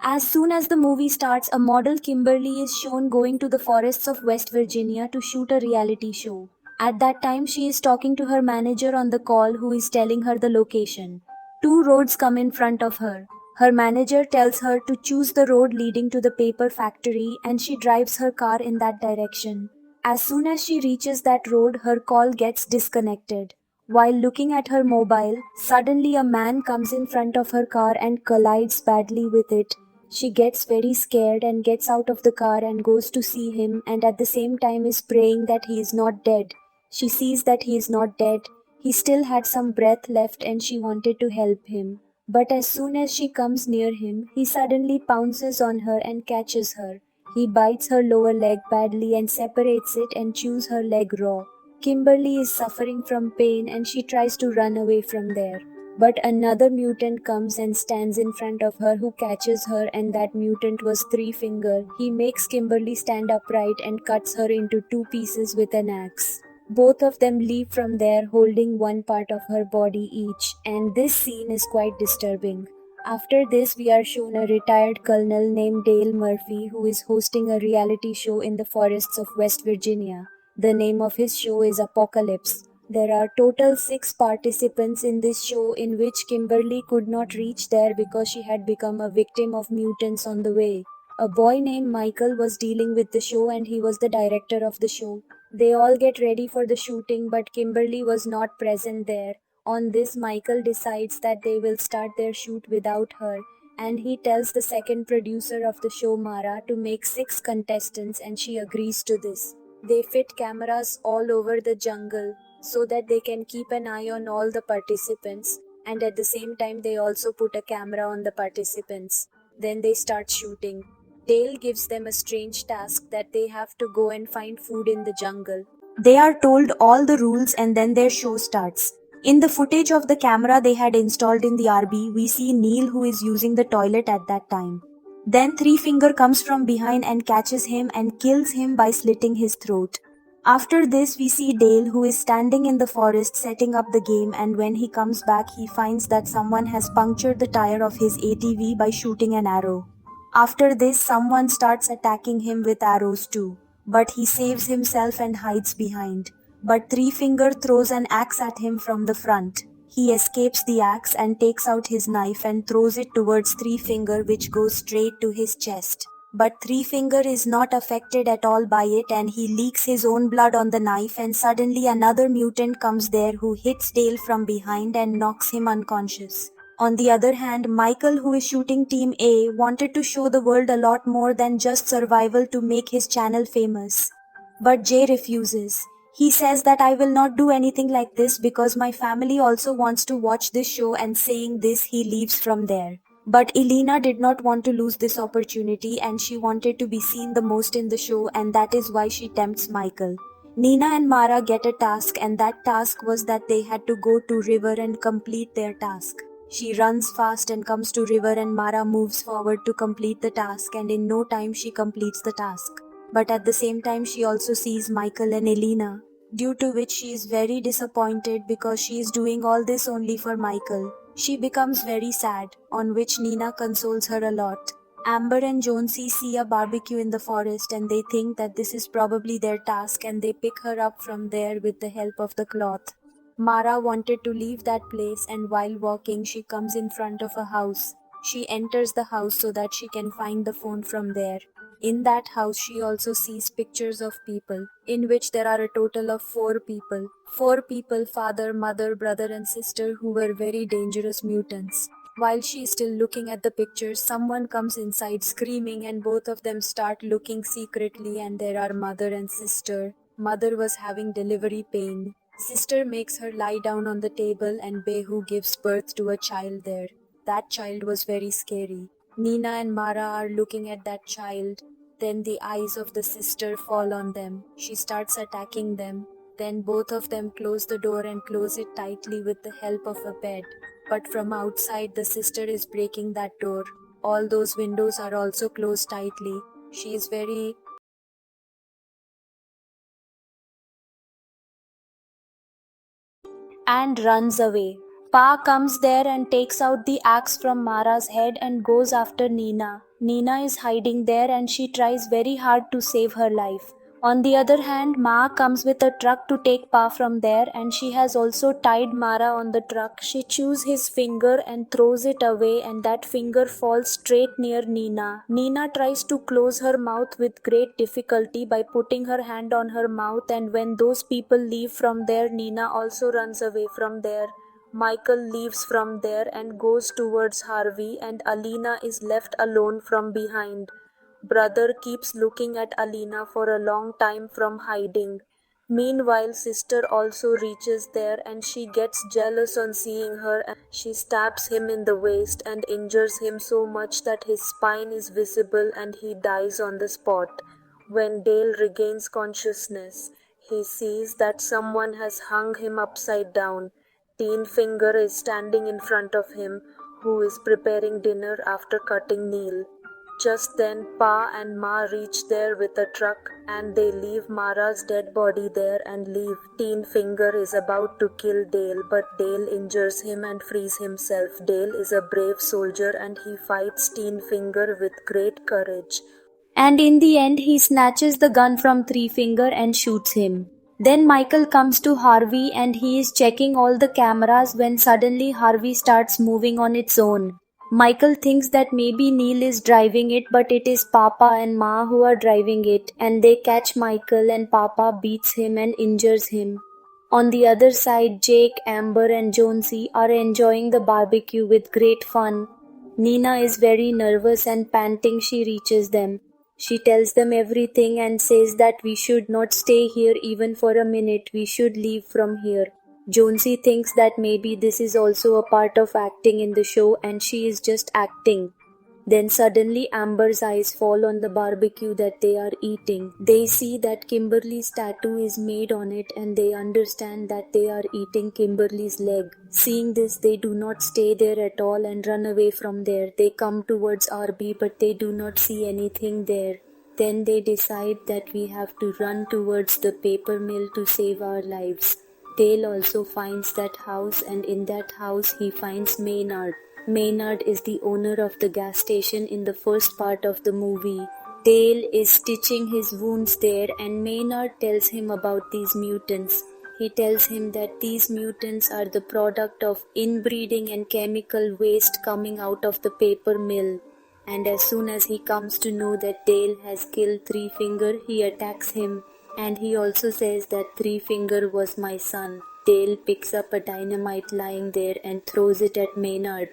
As soon as the movie starts, a model Kimberly is shown going to the forests of West Virginia to shoot a reality show. At that time, she is talking to her manager on the call, who is telling her the location. Two roads come in front of her. Her manager tells her to choose the road leading to the paper factory, and she drives her car in that direction. As soon as she reaches that road, her call gets disconnected. While looking at her mobile, suddenly a man comes in front of her car and collides badly with it. She gets very scared and gets out of the car and goes to see him, and at the same time is praying that he is not dead. She sees that he is not dead. He still had some breath left and she wanted to help him. But as soon as she comes near him, he suddenly pounces on her and catches her. He bites her lower leg badly and separates it and chews her leg raw. Kimberly is suffering from pain and she tries to run away from there. But another mutant comes and stands in front of her, who catches her, and that mutant was Three Finger. He makes Kimberly stand upright and cuts her into two pieces with an axe. Both of them leave from there holding one part of her body each, and this scene is quite disturbing. After this, we are shown a retired colonel named Dale Murphy, who is hosting a reality show in the forests of West Virginia. The name of his show is Apocalypse. There are total 6 participants in this show, in which Kimberly could not reach there because she had become a victim of mutants on the way. A boy named Michael was dealing with the show and he was the director of the show. They all get ready for the shooting, but Kimberly was not present there. On this, Michael decides that they will start their shoot without her, and he tells the second producer of the show, Mara, to make 6 contestants, and she agrees to this. They fit cameras all over the jungle so that they can keep an eye on all the participants, and at the same time they also put a camera on the participants. Then they start shooting. Dale gives them a strange task that they have to go and find food in the jungle. They are told all the rules and then their show starts. In the footage of the camera they had installed in the RB, we see Neil, who is using the toilet at that time. Then Three Finger comes from behind and catches him and kills him by slitting his throat. After this, we see Dale, who is standing in the forest setting up the game, and when he comes back, he finds that someone has punctured the tire of his ATV by shooting an arrow. After this, someone starts attacking him with arrows too, but he saves himself and hides behind. But Three Finger throws an axe at him from the front. He escapes the axe and takes out his knife and throws it towards Three Finger, which goes straight to his chest. But Three Finger is not affected at all by it and he leaks his own blood on the knife, and suddenly another mutant comes there who hits Dale from behind and knocks him unconscious. On the other hand, Michael, who is shooting Team A, wanted to show the world a lot more than just survival to make his channel famous. But Jay refuses. He says that I will not do anything like this because my family also wants to watch this show, and saying this he leaves from there. But Elena did not want to lose this opportunity and she wanted to be seen the most in the show, and that is why she tempts Michael. Nina and Mara get a task, and that task was that they had to go to river and complete their task. She runs fast and comes to river, and Mara moves forward to complete the task, and in no time she completes the task. But at the same time she also sees Michael and Elena, due to which she is very disappointed because she is doing all this only for Michael. She becomes very sad, on which Nina consoles her a lot. Amber and Jonesy see a barbecue in the forest and they think that this is probably their task, and they pick her up from there with the help of the cloth. Mara wanted to leave that place, and while walking she comes in front of a house. She enters the house so that she can find the phone from there. In that house she also sees pictures of people, in which there are a total of 4 people. 4 people, father, mother, brother and sister, who were very dangerous mutants. While she is still looking at the pictures, someone comes inside screaming and both of them start looking secretly, and there are mother and sister. Mother was having delivery pain. Sister makes her lie down on the table and Behu gives birth to a child there. That child was very scary. Nina and Mara are looking at that child. Then the eyes of the sister fall on them. She starts attacking them. Then both of them close the door and close it tightly with the help of a bed. But from outside the sister is breaking that door. All those windows are also closed tightly. She is very and runs away. Pa comes there and takes out the axe from Mara's head and goes after Nina. Nina is hiding there and she tries very hard to save her life. On the other hand, Ma comes with a truck to take Pa from there and she has also tied Mara on the truck. She chews his finger and throws it away and that finger falls straight near Nina. Nina tries to close her mouth with great difficulty by putting her hand on her mouth, and when those people leave from there, Nina also runs away from there. Michael leaves from there and goes towards Harvey, and Alina is left alone from behind. Brother keeps looking at Alina for a long time from hiding. Meanwhile, sister also reaches there and she gets jealous on seeing her and she stabs him in the waist and injures him so much that his spine is visible and he dies on the spot. When Dale regains consciousness, he sees that someone has hung him upside down. Teen Finger is standing in front of him, who is preparing dinner after cutting Neil. Just then, Pa and Ma reach there with a truck and they leave Mara's dead body there and leave. Teen Finger is about to kill Dale, but Dale injures him and frees himself. Dale is a brave soldier and he fights Teen Finger with great courage. And in the end, he snatches the gun from Three Finger and shoots him. Then Michael comes to Harvey and he is checking all the cameras when suddenly Harvey starts moving on its own. Michael thinks that maybe Neil is driving it, but it is Papa and Ma who are driving it, and they catch Michael and Papa beats him and injures him. On the other side, Jake, Amber and Jonesy are enjoying the barbecue with great fun. Nina is very nervous and panting. She reaches them. She tells them everything and says that we should not stay here even for a minute. We should leave from here. Jonesy thinks that maybe this is also a part of acting in the show and she is just acting. Then suddenly Amber's eyes fall on the barbecue that they are eating. They see that Kimberly's tattoo is made on it and they understand that they are eating Kimberly's leg. Seeing this, they do not stay there at all and run away from there. They come towards RB but they do not see anything there. Then they decide that we have to run towards the paper mill to save our lives. Dale also finds that house and in that house he finds Maynard. Maynard is the owner of the gas station in the first part of the movie. Dale is stitching his wounds there and Maynard tells him about these mutants. He tells him that these mutants are the product of inbreeding and chemical waste coming out of the paper mill. And as soon as he comes to know that Dale has killed Three Finger, he attacks him. And he also says that Three Finger was my son. Dale picks up a dynamite lying there and throws it at Maynard.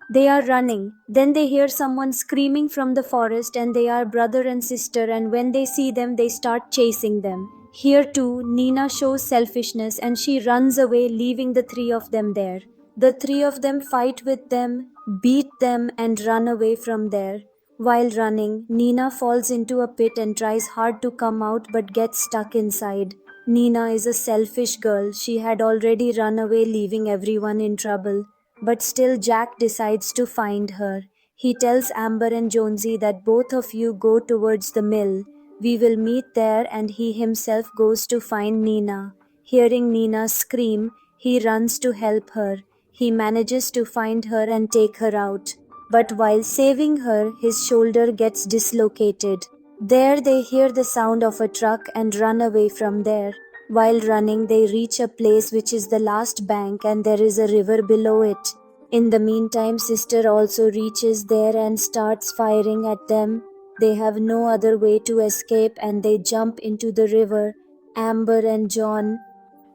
They are running. Then they hear someone screaming from the forest and they are brother and sister, and when they see them they start chasing them. Here too, Nina shows selfishness and she runs away, leaving the three of them there. The three of them fight with them, beat them and run away from there. While running, Nina falls into a pit and tries hard to come out but gets stuck inside. Nina is a selfish girl. She had already run away, leaving everyone in trouble. But still Jack decides to find her. He tells Amber and Jonesy that both of you go towards the mill. We will meet there, and he himself goes to find Nina. Hearing Nina scream, he runs to help her. He manages to find her and take her out. But while saving her, his shoulder gets dislocated. There they hear the sound of a truck and run away from there. While running, they reach a place which is the last bank and there is a river below it. In the meantime, sister also reaches there and starts firing at them. They have no other way to escape and they jump into the river. Amber and John.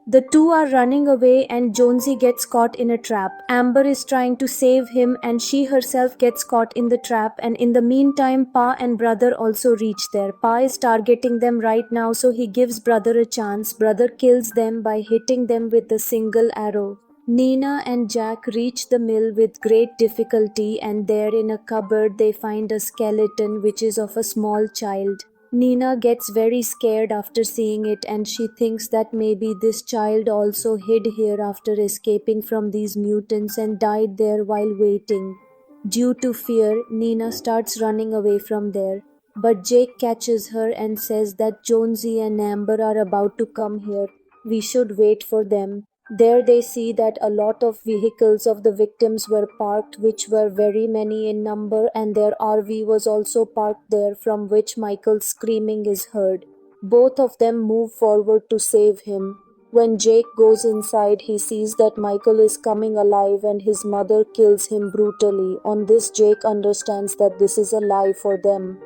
The two are running away and Jonesy gets caught in a trap. Amber is trying to save him and she herself gets caught in the trap, and in the meantime Pa and brother also reach there. Pa is targeting them right now, so he gives brother a chance. Brother kills them by hitting them with a single arrow. Nina and Jack reach the mill with great difficulty and there in a cupboard they find a skeleton which is of a small child. Nina gets very scared after seeing it and she thinks that maybe this child also hid here after escaping from these mutants and died there while waiting. Due to fear, Nina starts running away from there. But Jake catches her and says that Jonesy and Amber are about to come here. We should wait for them. There they see that a lot of vehicles of the victims were parked, which were very many in number, and their RV was also parked there, from which Michael's screaming is heard. Both of them move forward to save him. When Jake goes inside, he sees that Michael is coming alive and his mother kills him brutally. On this, Jake understands that this is a lie for them.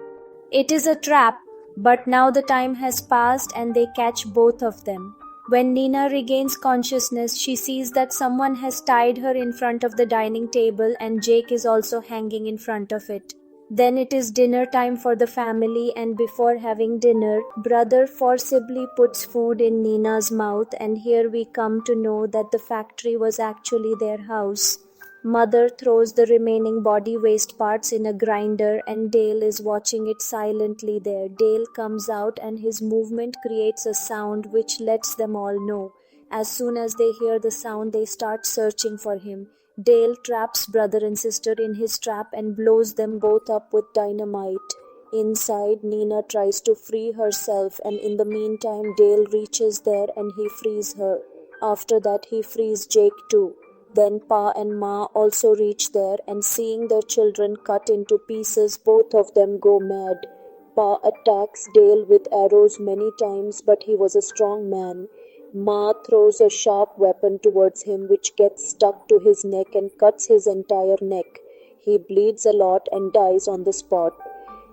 It is a trap, but now the time has passed and they catch both of them. When Nina regains consciousness, she sees that someone has tied her in front of the dining table and Jake is also hanging in front of it. Then it is dinner time for the family, and before having dinner, brother forcibly puts food in Nina's mouth, and here we come to know that the factory was actually their house. Mother throws the remaining body waste parts in a grinder and Dale is watching it silently there. Dale comes out and his movement creates a sound which lets them all know. As soon as they hear the sound, they start searching for him. Dale traps brother and sister in his trap and blows them both up with dynamite. Inside, Nina tries to free herself, and in the meantime, Dale reaches there and he frees her. After that, he frees Jake too. Then Pa and Ma also reach there, and seeing their children cut into pieces, both of them go mad. Pa attacks Dale with arrows many times, but he was a strong man. Ma throws a sharp weapon towards him which gets stuck to his neck and cuts his entire neck. He bleeds a lot and dies on the spot.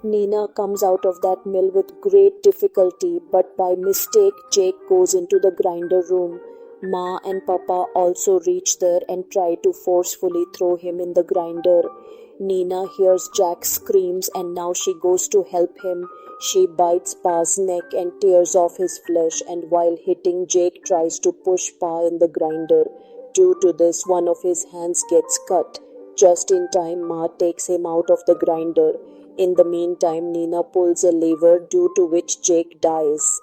Nina comes out of that mill with great difficulty, but by mistake Jake goes into the grinder room. Ma and Papa also reach there and try to forcefully throw him in the grinder. Nina hears Jack's screams and now she goes to help him. She bites Pa's neck and tears off his flesh, and while hitting, Jake tries to push Pa in the grinder. Due to this, one of his hands gets cut. Just in time, Ma takes him out of the grinder. In the meantime, Nina pulls a lever due to which Jake dies.